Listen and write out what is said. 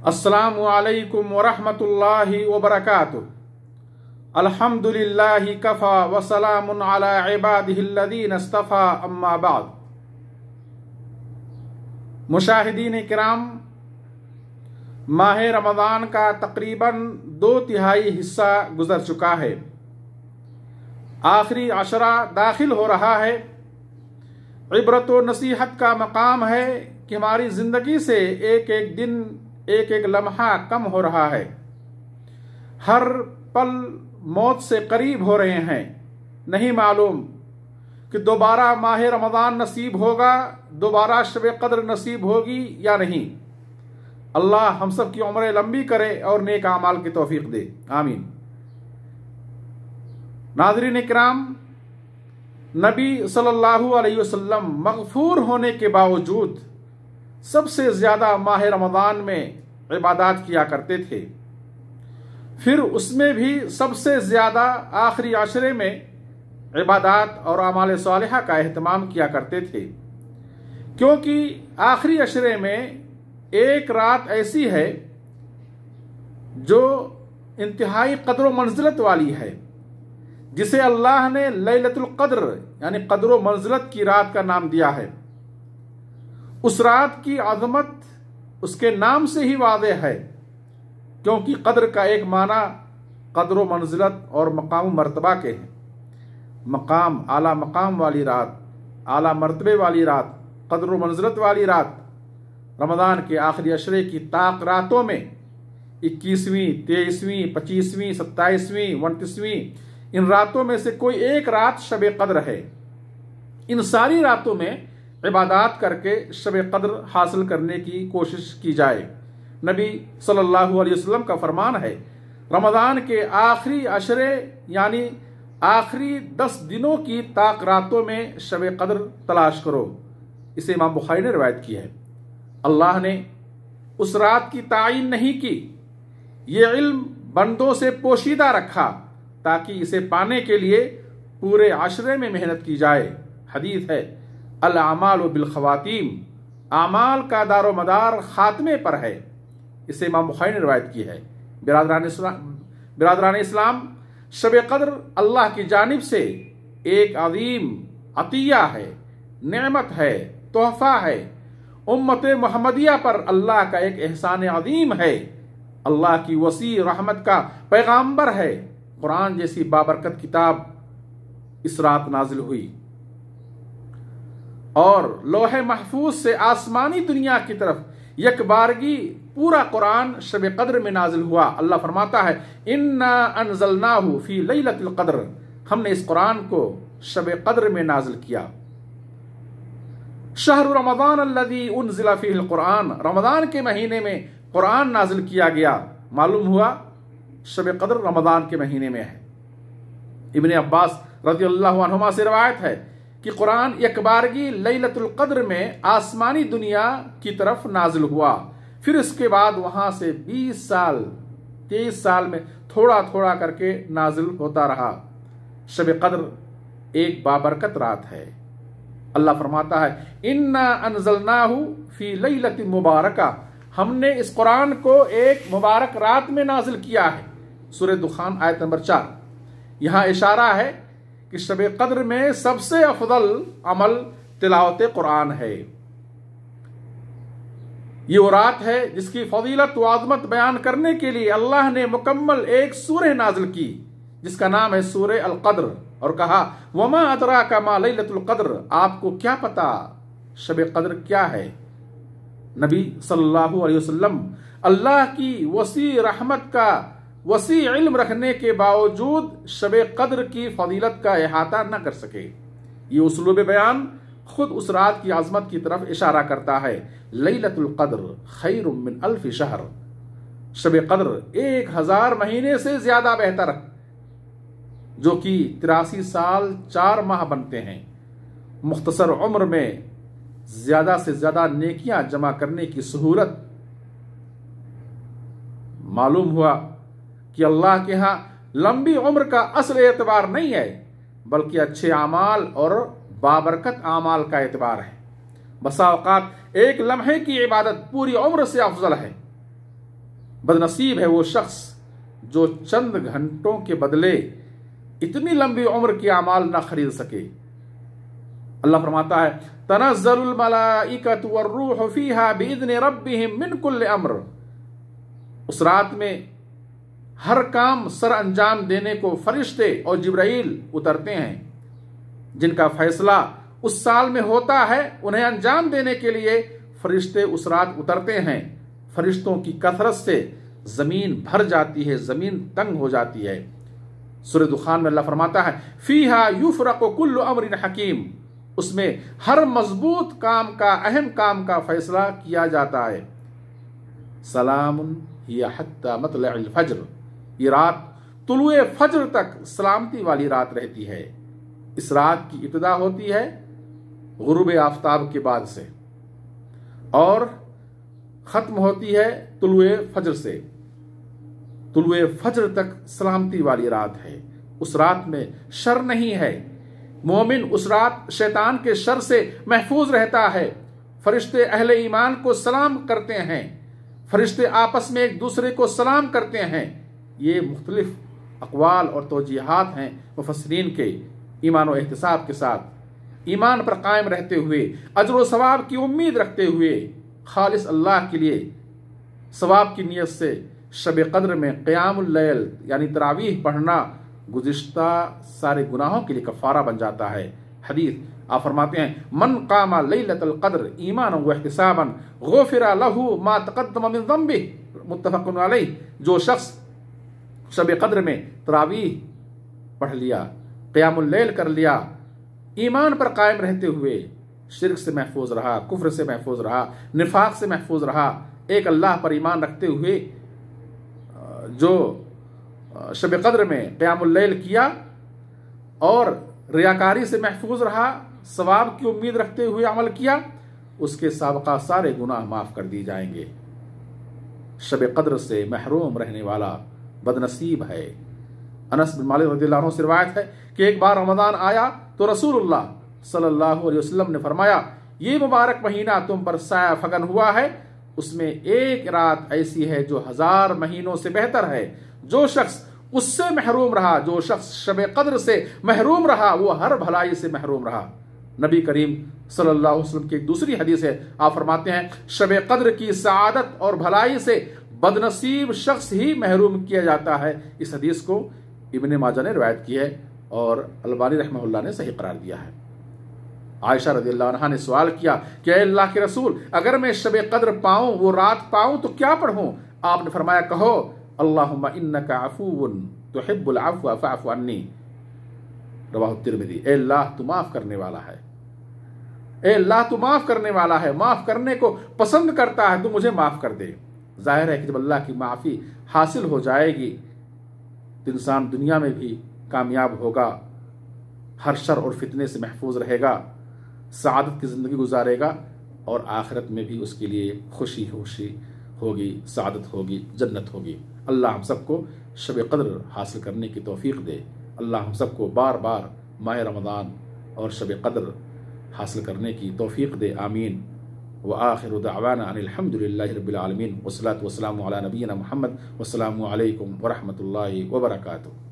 السلام علیکم ورحمۃ اللہ وبرکاتہ۔ الحمدللہ کفا وسلام علی عبادہ الذین اصطفی، اما بعد۔ مشاہدین کرام، ماہ رمضان کا تقریباً 2/3 حصہ گزر چکا ہے، آخری عشرہ داخل ہو رہا ہے۔ عبرت و نصیحت کا مقام ہے کہ ہماری زندگی سے ایک ایک دن، ایک ایک لمحہ کم ہو رہا ہے، ہر پل موت سے قریب ہو رہے ہیں۔ نہیں معلوم کہ دوبارہ ماہ رمضان نصیب ہوگا، دوبارہ شب قدر نصیب ہوگی یا نہیں۔ اللہ ہم سب کی عمریں لمبی کرے اور نیک اعمال کی توفیق دے، آمین۔ ناظرین کرام، نبی صلی اللہ علیہ وسلم مغفور ہونے کے باوجود سب سے زیادہ ماہ رمضان میں عبادات کیا کرتے تھے، پھر اس میں بھی سب سے زیادہ آخری عشرے میں عبادات اور اعمال صالحہ کا اہتمام کیا کرتے تھے، کیونکہ آخری عشرے میں ایک رات ایسی ہے جو انتہائی قدر و منزلت والی ہے، جسے اللہ نے لیلۃ القدر یعنی قدر و منزلت کی رات کا نام دیا ہے۔ اس رات کی عظمت اس کے نام سے ہی واضح ہے، کیونکہ قدر کا ایک معنی قدر و منزلت اور مقام و مرتبہ کے ہیں۔ مقام، اعلیٰ مقام والی رات، اعلیٰ مرتبے والی رات، قدر و منزلت والی رات، رمضان کے آخری عشرے کی طاق راتوں میں 21ویں، 23ویں، 25ویں، 27ویں، 29ویں، ان راتوں میں سے کوئی ایک رات شب قدر ہے۔ ان ساری راتوں میں عبادات کر کے شب قدر حاصل کرنے کی کوشش کی جائے۔ نبی صلی اللہ علیہ وسلم کا فرمان ہے، رمضان کے آخری عشرے یعنی آخری 10 دنوں کی طاق راتوں میں شب قدر تلاش کرو۔ اسے امام بخاری نے روایت کی ہے۔ اللہ نے اس رات کی تعین نہیں کی، یہ علم بندوں سے پوشیدہ رکھا تاکہ اسے پانے کے لیے پورے عشرے میں محنت کی جائے۔ حدیث ہے، الاعمال بالخواتیم، اعمال کا دار و مدار خاتمے پر ہے۔ اسے امام بخاری نے روایت کی ہے۔ برادران اسلام، شب قدر اللہ کی جانب سے ایک عظیم عطیہ ہے، نعمت ہے، تحفہ ہے، امت محمدیہ پر اللہ کا ایک احسان عظیم ہے، اللہ کی وسیع رحمت کا پیغامبر ہے۔ قرآن جیسی بابرکت کتاب اس رات نازل ہوئی، اور لوح محفوظ سے آسمانی دنیا کی طرف یک بارگی پورا قرآن شب قدر میں نازل ہوا۔ اللہ فرماتا ہے، انا انزلناہ فی لیلۃ القدر، ہم نے اس قرآن کو شب قدر میں نازل کیا۔ شہر رمضان الذی انزل فیہ القرآن، رمضان کے مہینے میں قرآن نازل کیا گیا۔ معلوم ہوا شب قدر رمضان کے مہینے میں ہے۔ ابن عباس رضی اللہ عنہما سے روایت ہے کہ قرآن یک بارگی لیلۃ القدر میں آسمانی دنیا کی طرف نازل ہوا، پھر اس کے بعد وہاں سے 20 سال 23 سال میں تھوڑا تھوڑا کر کے نازل ہوتا رہا۔ شب قدر ایک بابرکت رات ہے۔ اللہ فرماتا ہے، انا انزلناہ فی لیلۃ مبارکہ، ہم نے اس قرآن کو ایک مبارک رات میں نازل کیا ہے۔ سورہ دخان آیت نمبر 4۔ یہاں اشارہ ہے کہ شب قدر میں سب سے افضل عمل تلاوت قرآن ہے۔ یہ وہ رات ہے جس کی فضیلت و عظمت بیان کرنے کے لیے اللہ نے مکمل ایک سورہ نازل کی، جس کا نام ہے سورہ القدر، اور کہا، وما ادراک ما لیلۃ القدر، آپ کو کیا پتا شب قدر کیا ہے۔ نبی صلی اللہ علیہ وسلم اللہ کی وسیع رحمت کا وسیع علم رکھنے کے باوجود شب قدر کی فضیلت کا احاطہ نہ کر سکے۔ یہ اسلوب بیان خود اس رات کی عظمت کی طرف اشارہ کرتا ہے۔ لیلۃ القدر خیر من 1000 شہر، شب قدر 1000 مہینے سے زیادہ بہتر ہے، جو کہ 83 سال 4 ماہ بنتے ہیں۔ مختصر عمر میں زیادہ سے زیادہ نیکیاں جمع کرنے کی سہولت۔ معلوم ہوا کہ اللہ کے ہاں لمبی عمر کا اصل اعتبار نہیں ہے، بلکہ اچھے اعمال اور بابرکت اعمال کا اعتبار ہے۔ بسا اوقات ایک لمحے کی عبادت پوری عمر سے افضل ہے۔ बदनसीब है वो शख्स जो चंद घंटों के बदले इतनी लंबी उम्र की अमाल ना खरीद सके। अल्लाह फरमाता है तनज़्ज़लुल मलाइकतु वर्रूहु फीहा बिइज़्नि रब्बिहिम मिन कुल्लि अम्र। उस रात में हर काम सर अंजाम देने को फरिश्ते और जिब्राइल उतरते हैं, जिनका फैसला उस साल में होता है उन्हें अंजाम देने के लिए फरिश्ते उस रात उतरते हैं। फरिश्तों की कथरत से जमीन भर जाती है, जमीन तंग हो जाती है। सूरह दुखान में अल्लाह फरमाता है फीहा युफरक़ु कुल्लु अम्रिन हकीम। उसमें हर मजबूत काम का, अहम काम का फैसला किया जाता है। सलामुन हिया हत्ता मतलअल फज्र। ये रात तुलुए फज्र तक सलामती वाली रात रहती है। इस रात की इब्तिदा होती है गुरूब आफताब के बाद से और खत्म होती है तुलुए फज्र से। तुलुए फज्र तक सलामती वाली रात है। उस रात में शर नहीं है। मोमिन उस रात शैतान के शर से महफूज रहता है। फरिश्ते अहले ईमान को सलाम करते हैं। फरिश्ते आपस में एक दूसरे को सलाम करते हैं। ये मुख्तलिफ अक़वाल और तौजीहात हैं मुफस्सिरीन के। ईमान व एहतिसाब के साथ, ईमान पर कायम रहते हुए, अज्र व सवाब की उम्मीद रखते हुए, खालिस अल्लाह के लिए सवाब की नीयत से शब कद्र में क़ियामुल लैल यानी तरावीह पढ़ना गुज़िश्ता सारे गुनाहों के लिए कफ़ारा बन जाता है। हदीस आप फरमाते हैं मन कामा लैलतुल क़द्र ईमानन व इहतिसाबन गुफ़िरा लहू मा तक़द्दम मिन ज़ंबिही मुत्तफ़क़ुन अलैह। जो शख्स शब कद्र में तरावीह पढ़ लिया, क़ियामुल लैल कर लिया, ईमान पर कायम रहते हुए शिर्क से महफूज रहा, कुफ्र से महफूज रहा, निफाक से महफूज रहा, एक अल्लाह पर ईमान रखते हुए जो शब कद्र में क़ियामुल लैल किया और रियाकारी से महफूज रहा, सवाब की उम्मीद रखते हुए अमल किया, उसके साबका सारे गुनाह माफ कर दिए जाएंगे। शब कद्र से महरूम रहने वाला बदनसीब है। अनस बिन मालिक रज़ियल्लाहु अन्हु से रिवायत है कि एक बार रमज़ान आया तो रसूलुल्लाह सल्लल्लाहु अलैहि वसल्लम ने फरमाया ये मुबारक महीना तुम पर साया फगन हुआ है, उसमें एक रात ऐसी है जो 1000 महीनों से बेहतर है। जो शख्स उससे महरूम रहा, जो शख्स शब कद्र से महरूम रहा, वो हर भलाई से महरूम रहा। नबी करीम सल्लल्लाहु अलैहि वसल्लम की एक दूसरी हदीस है, आप फरमाते हैं शब कद्र की सआदत और भलाई से बदनसीब शख्स ही महरूम किया जाता है। इस हदीस को इब्ने माजा ने रिवायत की है और अलबानी रहमहुल्लाह ने सही करार दिया है। आयशा रज़ियल्लाहु अन्हा ने सवाल किया कि अल्लाह के रसूल अगर मैं शब कद्र पाऊं, वो रात पाऊं तो क्या पढ़ूं? आपने फरमाया कहो अल्लाहुम्मा इन्नका अफूवुन तुहिब्बुल अफ़्व फ़अफ़ु अन्नी। रवाहु तिरमिज़ी। ए अल्लाह तू माफ करने वाला है, ए अल्लाह तू माफ करने वाला है, माफ करने को पसंद करता है, तू मुझे माफ कर दे। जाहिर है कि जब अल्लाह की माफ़ी हासिल हो जाएगी तो इंसान दुनिया में भी कामयाब होगा, हर शर और फितने से महफूज रहेगा, सआदत की ज़िंदगी गुजारेगा और आखिरत में भी उसके लिए खुशी होगी, सआदत होगी, जन्नत होगी। अल्लाह हम सबको शब कद्र हासिल करने की तौफीक दे। अल्लाह हम सबको बार बार माह रमज़ान और शब कद्र हासिल करने की तौफीक दे। आमीन। व आखिरु दअवाना अनिल हम्दुलिल्लाहि रब्बिल आलमीन वस्सलातु वस्सलामु अला नबिय्यिना मुहम्मद वस्सलामु अलैकुम व रहमतुल्लाहि व बरकातुहू।